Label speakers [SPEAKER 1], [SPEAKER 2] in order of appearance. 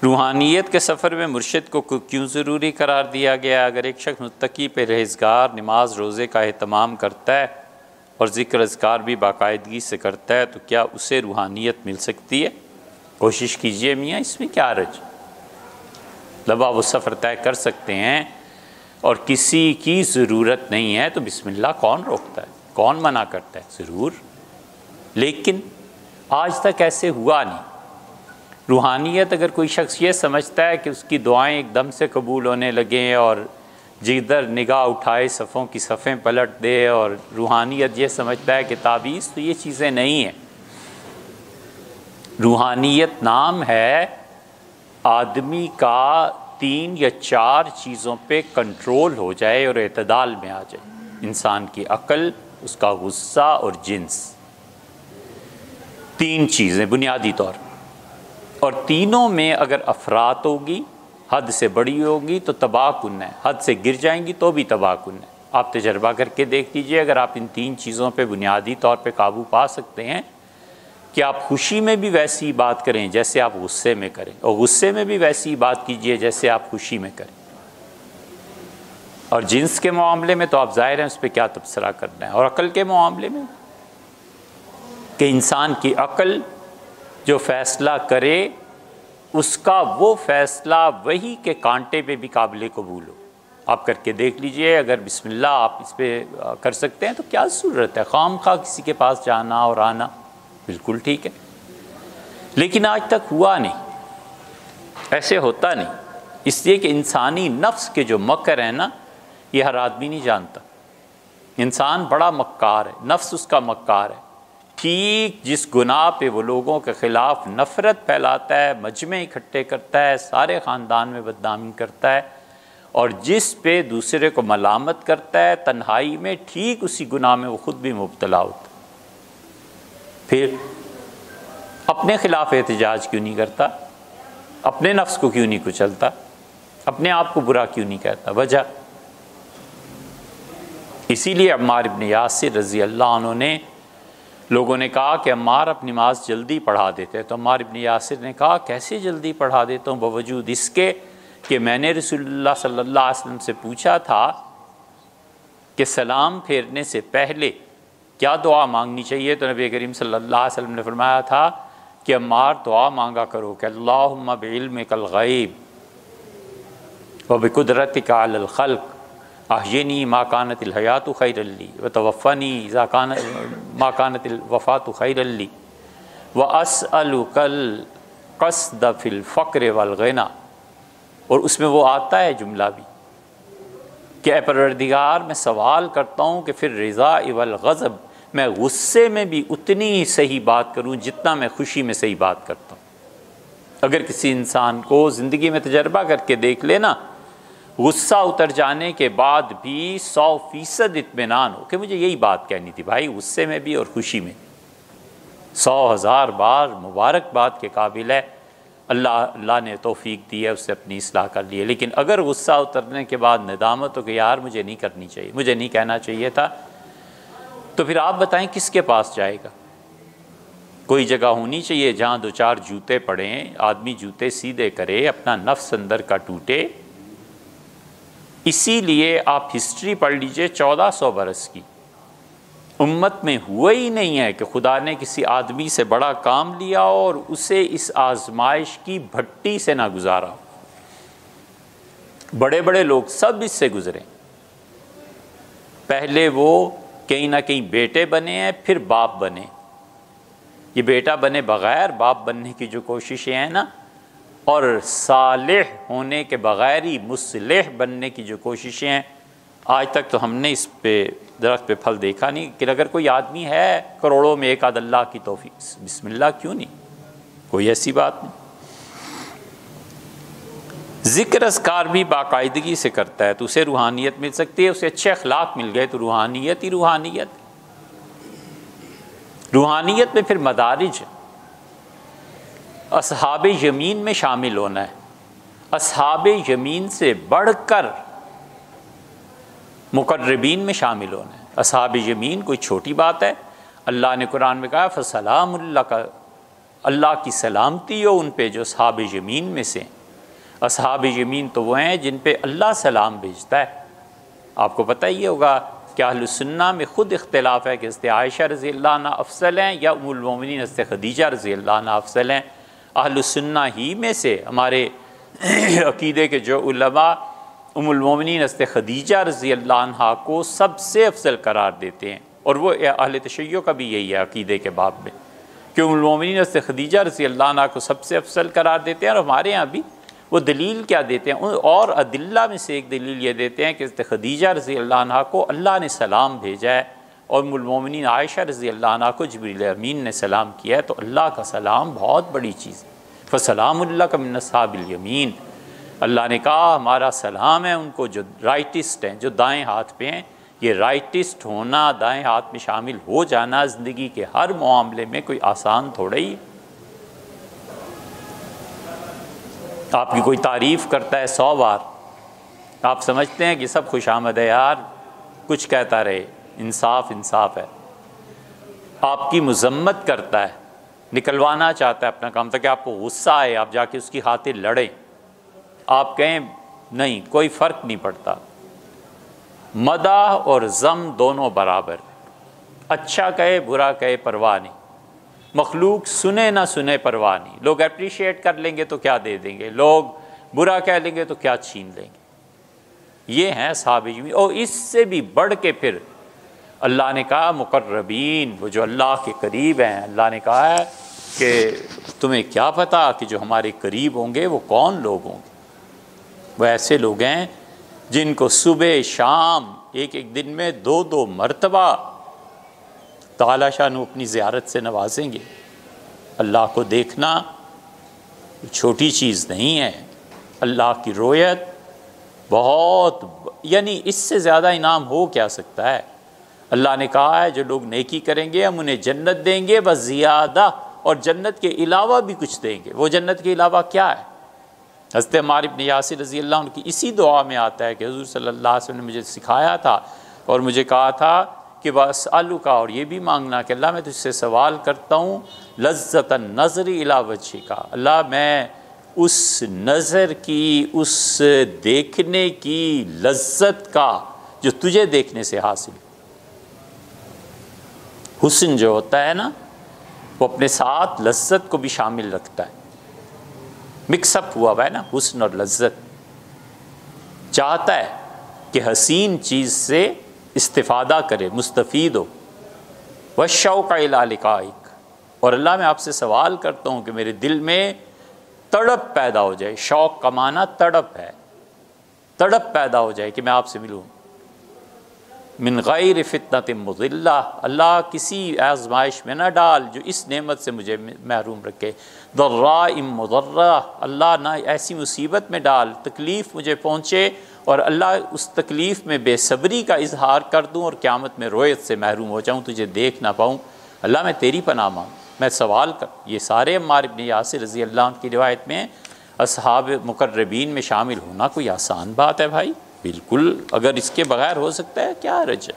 [SPEAKER 1] रूहानियत के सफ़र में मुर्शिद को क्यों ज़रूरी करार दिया गया? अगर एक शख्स मुत्तकी परहेज़गार नमाज रोज़े का एहतमाम करता है और ज़िक्र अज़कार भी बाकायदगी से करता है तो क्या उसे रूहानियत मिल सकती है? कोशिश कीजिए मियाँ, इसमें क्या हर्ज? मतलब आप वो सफ़र तय कर सकते हैं और किसी की ज़रूरत नहीं है तो बिस्मिल्लाह कौन रोकता है, कौन मना करता है? ज़रूर, लेकिन आज तक ऐसे हुआ नहीं। रूहानियत अगर कोई शख्स ये समझता है कि उसकी दुआएं एकदम से कबूल होने लगें और जिधर निगाह उठाए सफ़ों की सफ़ें पलट दे, और रूहानियत ये समझता है कि ताबीज़, तो ये चीज़ें नहीं हैं। रूहानियत नाम है आदमी का 3 या 4 चीज़ों पे कंट्रोल हो जाए और एतदाल में आ जाए। इंसान की अक्ल, उसका गुस्सा और जिन्स, 3 चीज़ें बुनियादी तौर पर। और तीनों में अगर अफरात होगी, हद से बड़ी होगी तो तबाहकुन है, हद से गिर जाएंगी तो भी तबाहकुन है। आप तजर्बा करके देख लीजिए, अगर आप इन 3 चीज़ों पे बुनियादी तौर पे काबू पा सकते हैं कि आप खुशी में भी वैसी बात करें जैसे आप गुस्से में करें, और गुस्से में भी वैसी बात कीजिए जैसे आप खुशी में करें, और जिन्स के मामले में तो आप ज़ाहिर हैं उस पर क्या तबसरा करना है, और अक्ल के मामले में कि इंसान की अक्ल जो फ़ैसला करे उसका वो फ़ैसला वही के कांटे पे भी काबिल कबूल हो। आप करके देख लीजिए, अगर बिस्मिल्लाह आप इस पर कर सकते हैं तो क्या ज़रूरत है खामखा किसी के पास जाना और आना? बिल्कुल ठीक है, लेकिन आज तक हुआ नहीं, ऐसे होता नहीं, इसलिए कि इंसानी नफ्स के जो मकर है ना, ये हर आदमी नहीं जानता। इंसान बड़ा मक्कार है, नफ्स उसका मक्कार है। ठीक जिस गुनाह पे वो लोगों के ख़िलाफ़ नफ़रत फैलाता है, मजमे इकट्ठे करता है, सारे ख़ानदान में बदनामी करता है, और जिस पे दूसरे को मलामत करता है तन्हाई में, ठीक उसी गुनाह में वो ख़ुद भी मुब्तला होता है। फिर अपने ख़िलाफ़ एहतजाज क्यों नहीं करता? अपने नफ्स को क्यों नहीं कुचलता? अपने आप को बुरा क्यों नहीं कहता? वजह इसीलिए अम्मार इब्न यासिर रज़ी अल्लाह अन्हु ने, लोगों ने कहा कि अम्मार अपनी नमाज जल्दी पढ़ा देते हैं, तो अम्मार इब्न यासिर ने कहा कैसे जल्दी पढ़ा देता हूँ? बावजूद इसके कि मैंने रसूलुल्लाह सल्लल्लाहु अलैहि वसल्लम से पूछा था कि सलाम फेरने से पहले क्या दुआ मांगनी चाहिए, तो नबी करीम सल्लल्लाहु अलैहि वसल्लम ने फरमाया था कि अम्मार दुआ मांगा करो कि अल्लाहुम्मा बिइल्मिकल गैब व बिकुदरतिका अलल खल्क़ अहयनी मा कानतिल हयातु खैरल ली व तवफ़्फ़नी इज़ा कानत मा कानतिल वफ़ातु खैरल ली व अस्अलुकल क़स्द फ़िल फ़क्र वल ग़िना। और उसमें वो आता है जुमला भी कि परवरदिगार मैं सवाल करता हूँ कि फिर रिज़ा वल ग़ज़ब, मैं गुस्से में भी उतनी ही सही बात करूँ जितना मैं खुशी में सही बात करता हूँ। अगर किसी इंसान को ज़िंदगी में तजर्बा करके देख लेना, गुस्सा उतर जाने के बाद भी 100% इत्मीनान हो कि मुझे यही बात कहनी थी भाई, गुस्से में भी और खुशी में, 100,000 बार मुबारकबाद के काबिल है। अल्लाह ने तौफीक दी है, उससे अपनी इस्लाह कर ली है। लेकिन अगर गुस्सा उतरने के बाद निदामत हो कि यार मुझे नहीं करनी चाहिए, मुझे नहीं कहना चाहिए था, तो फिर आप बताएं किसके पास जाएगा? कोई जगह होनी चाहिए जहाँ 2-4 जूते पड़ें, आदमी जूते सीधे करे, अपना नफ्स अंदर का टूटे। इसीलिए आप हिस्ट्री पढ़ लीजिए 1400 बरस की, उम्मत में हुआ ही नहीं है कि खुदा ने किसी आदमी से बड़ा काम लिया और उसे इस आजमाइश की भट्टी से ना गुजारा। बड़े बड़े लोग सब इससे गुजरे, पहले वो कहीं ना कहीं बेटे बने हैं, फिर बाप बने। ये बेटा बने बग़ैर बाप बनने की जो कोशिशें हैं ना, और सालेह होने के बग़ैर ही मुस्लिह बनने की जो कोशिशें हैं, आज तक तो हमने इस पे दरख्त पे फल देखा नहीं। कि अगर कोई आदमी है करोड़ों में एक आध अल्लाह की तौफीक, बिस्मिल्लाह क्यों नहीं, कोई ऐसी बात नहीं। ज़िक्र अज़कार भी बाकायदगी से करता है तो उसे रूहानियत मिल सकती है। उसे अच्छे अखलाक मिल गए तो रूहानियत ही रूहानियत। रूहानियत में फिर मदारिज है। असहाब यमीन में शामिल होना है, असहाब यमीन से बढ़कर मुक़र्रबीन में शामिल होना है। असहाब यमीन कोई छोटी बात है? अल्लाह ने कुरान में कहा फ़सलामुन लका अल्लाह की सलामती हो उन पे जो असहाब यमीन में से। असहाब यमीन तो वो हैं जिन पे अल्लाह सलाम भेजता है। आपको पता ही होगा कि अहलुस सुन्ना में ख़ुद इख्तिलाफ़ है कि हज़रत आयशा रज़ी अल्लाह अन्हा अफ़ज़ल हैं या उम्मुल मोमिनीन हज़रत खदीजा रज़ी अल्लाह अन्हा अफ़ज़ल हैं। अहलुस सुन्ना ही में से हमारे अक़ीदे के जो उलमा उम्मुल मोमिनीन हज़रत खदीजा रज़ी अल्लाह अन्हा को सबसे अफ़ज़ल करार देते हैं, और वो अहले तशय्यो का भी यही है अक़ीदे के बाब में कि उम्मुल मोमिनीन हज़रत खदीजा रज़ी अल्लाह अन्हा को सबसे अफ़ज़ल करार देते हैं। और हमारे यहाँ भी वो दलील क्या देते हैं, और अदिल्ला में से एक दलील ये देते हैं कि हज़रत खदीजा रज़ी अल्लाह अन्हा को अल्लाह ने सलाम भेजा है और उम्मुल मोमिनीन आयशा रज़ी अल्लाह अन्हा को जिब्रील अमीन ने सलाम किया है। तो अल्लाह का सलाम बहुत बड़ी चीज़ है। फ़सलामुल्लका मिन अस्हाबिल यमीन, अल्लाह ने कहा हमारा सलाम है उनको जो राइटिस्ट हैं, जो दाएँ हाथ पे हैं। ये राइटिस्ट होना, दाएँ हाथ में शामिल हो जाना ज़िंदगी के हर मामले में कोई आसान थोड़ा ही। आपकी कोई तारीफ़ करता है 100 बार, आप समझते हैं कि सब खुशामद है यार, कुछ कहता रहे, इंसाफ इंसाफ है। आपकी मज़म्मत करता है, निकलवाना चाहता है अपना काम, ताकि आपको गुस्सा आए, आप जाके उसकी खातिर लड़ें, आप कहें नहीं कोई फ़र्क नहीं पड़ता। मदाह और ज़म दोनों बराबर, अच्छा कहे बुरा कहे परवाह नहीं, मखलूक सुने ना सुने परवाह नहीं। लोग अप्रिशिएट कर लेंगे तो क्या दे देंगे, लोग बुरा कह लेंगे तो क्या छीन लेंगे। ये हैं असहाब यमीन। और इससे भी बढ़ के फिर अल्लाह ने कहा मुकर्रबीन, वो जो अल्लाह के करीब हैं। अल्लाह ने कहा है कि तुम्हें क्या पता कि जो हमारे करीब होंगे वो कौन लोग होंगे। वो ऐसे लोग हैं जिनको सुबह शाम एक एक दिन में 2-2 मरतबा ताला शानू अपनी ज़ियारत से नवाजेंगे। अल्लाह को देखना छोटी चीज़ नहीं है, अल्लाह की रोयत बहुत, यानी इससे ज़्यादा इनाम हो क्या सकता है। अल्लाह ने कहा है जो लोग नेकी करेंगे हम उन्हें जन्नत देंगे बस ज़ियादा, और जन्नत के अलावा भी कुछ देंगे। वो जन्नत के अलावा क्या है। हज़रत अम्मार इब्न यासिर रज़ी अल्लाह अन्हु की इसी दुआ में आता है कि हुज़ूर सल्लल्लाहु अलैहि वसल्लम ने मुझे सिखाया था और मुझे कहा था कि बस आलू का, और ये भी मांगना कि अल्लाह मैं तुझसे सवाल करता हूँ लज़्ज़तन नज़री इला वजहिका, अल्लाह मैं उस नज़र की, उस देखने की लज्जत का जो तुझे देखने से हासिल। हुस्न जो होता है ना वो अपने साथ लज्जत को भी शामिल रखता है, मिक्सअप हुआ हुआ है ना हुस्न और लज्जत। चाहता है कि हसीन चीज़ से इस्तिफ़ादा करे, मुस्तफ़ीद हो। वश्शौक़ इला लिक़ाइक, और अल्लाह मैं आपसे सवाल करता हूँ कि मेरे दिल में तड़प पैदा हो जाए। शौक़ का माना तड़प है, तड़प पैदा हो जाए कि मैं आपसे मिलूँ। मिन गैर फितनतिन मुज़िल्ला, अल्लाह किसी आज़माइश में न डाल जो इस नेमत से मुझे महरूम रखे। दर्राइम मुदर्रा, अल्लाह ना ऐसी मुसीबत में डाल तकलीफ़ मुझे पहुँचे और अल्लाह उस तकलीफ़ में बेसब्री का इजहार कर दूँ और क़यामत में रोयत से महरूम हो जाऊँ, तुझे देख ना पाऊँ। अल्लाह मैं तेरी पनाह मांग, मैं सवाल कर। ये सारे अम्मार इब्न यासिर रज़ी अल्लाह अन्हु की रिवायत में असहाब मुकर्रबीन में शामिल होना कोई आसान बात है भाई, बिल्कुल। अगर इसके बगैर हो सकता है क्या हर्ज है।